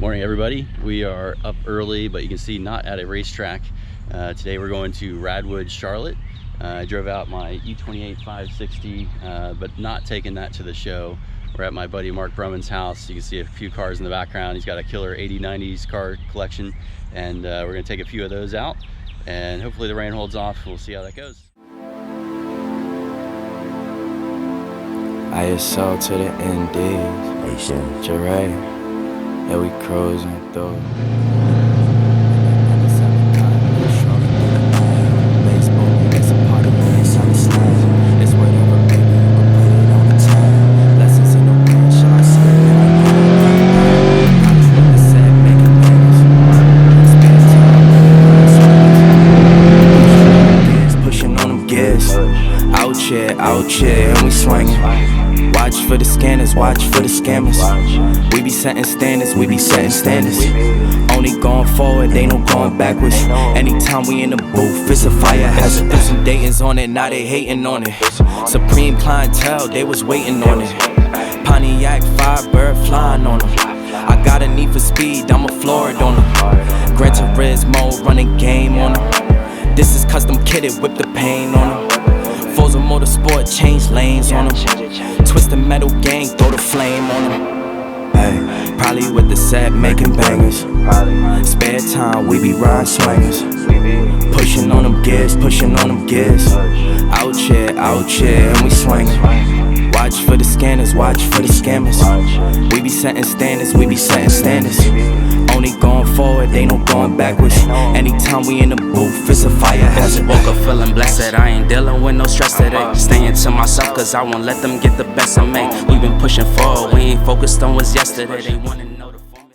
Morning everybody. We are up early, but you can see not at a racetrack. Today we're going to RADwood, Charlotte. I drove out my E28 560, but not taking that to the show. We're at my buddy Mark Brummann's house. You can see a few cars in the background. He's got a killer 80s, 90s car collection, and we're gonna take a few of those out, and hopefully the rain holds off. We'll see how that goes. ISO to the NDs, Jeray, yeah, we cruising through. Out here, and we swinging. Watch for the scanners, watch for the scammers. We be setting standards, we be setting standards. Only going forward, ain't no going backwards. Anytime we in the booth, it's a fire hazard. Put some Dayton's on it, now they hating on it. Supreme clientele, they was waiting on it. Pontiac Firebird flying on them. I got a need for speed, I'm a Florida on them. Gran Turismo, running game on them. This is custom kitted, whip the paint on them. Forza Motorsport, change lanes on them. Twist the metal gang, throw the flame on them. Hey, probably with the set, making bangers. Spare time, we be ride swingers. Pushing on them gears, pushing on them gears. Out here, and we swinging. Watch for the scanners, watch for the scammers. We be setting standards, we be setting standards. Only going forward, ain't no going backwards. Anytime we in the booth, it's a fire hazard. Woke up feeling blessed, I ain't dealing with no stress today. Staying to myself, cause I won't let them get the best of me. We been pushing forward, we ain't focused on what's yesterday. They wanna know the formula.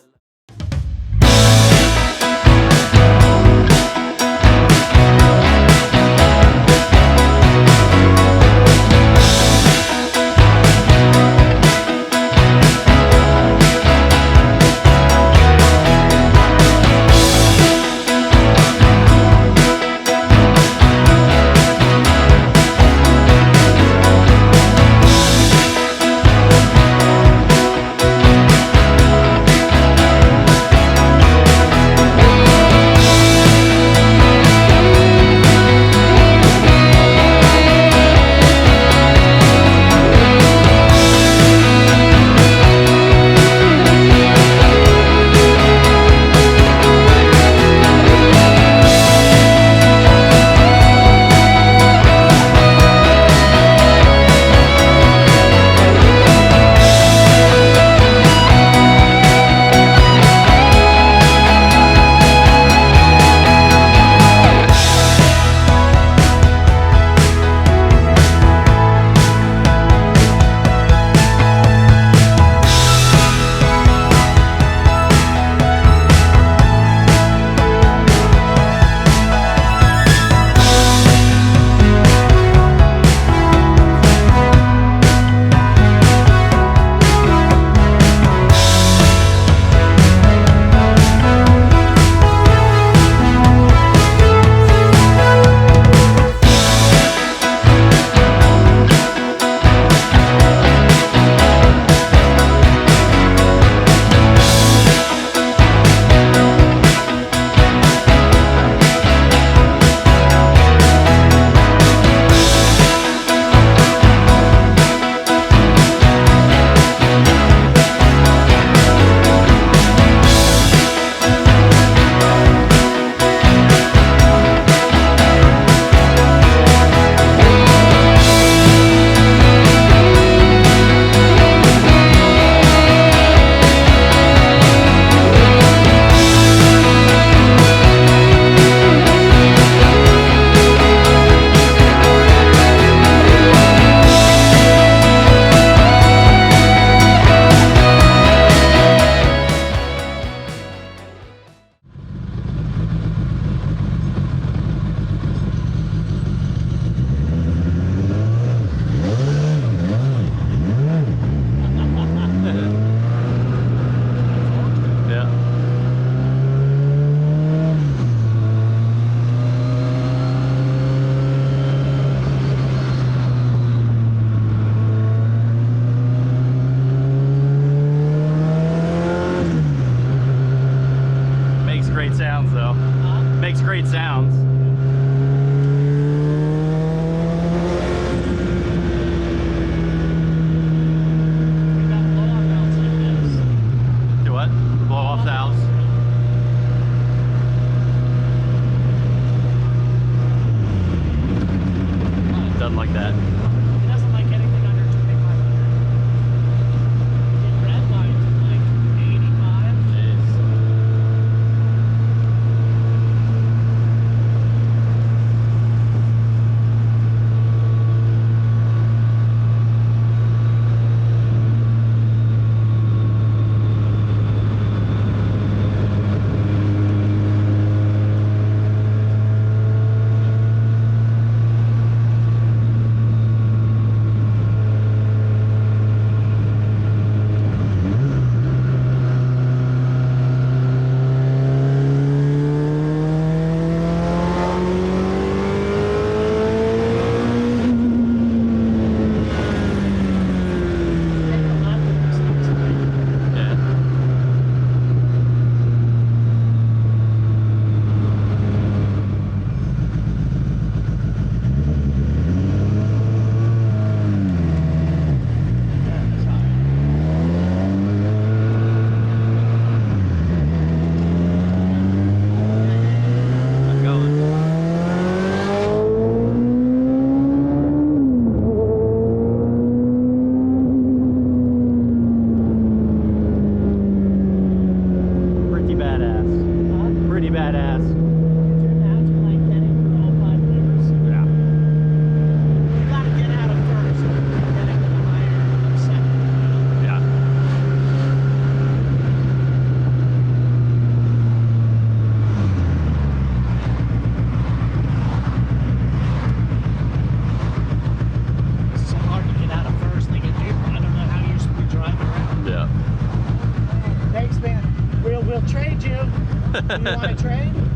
You want to trade?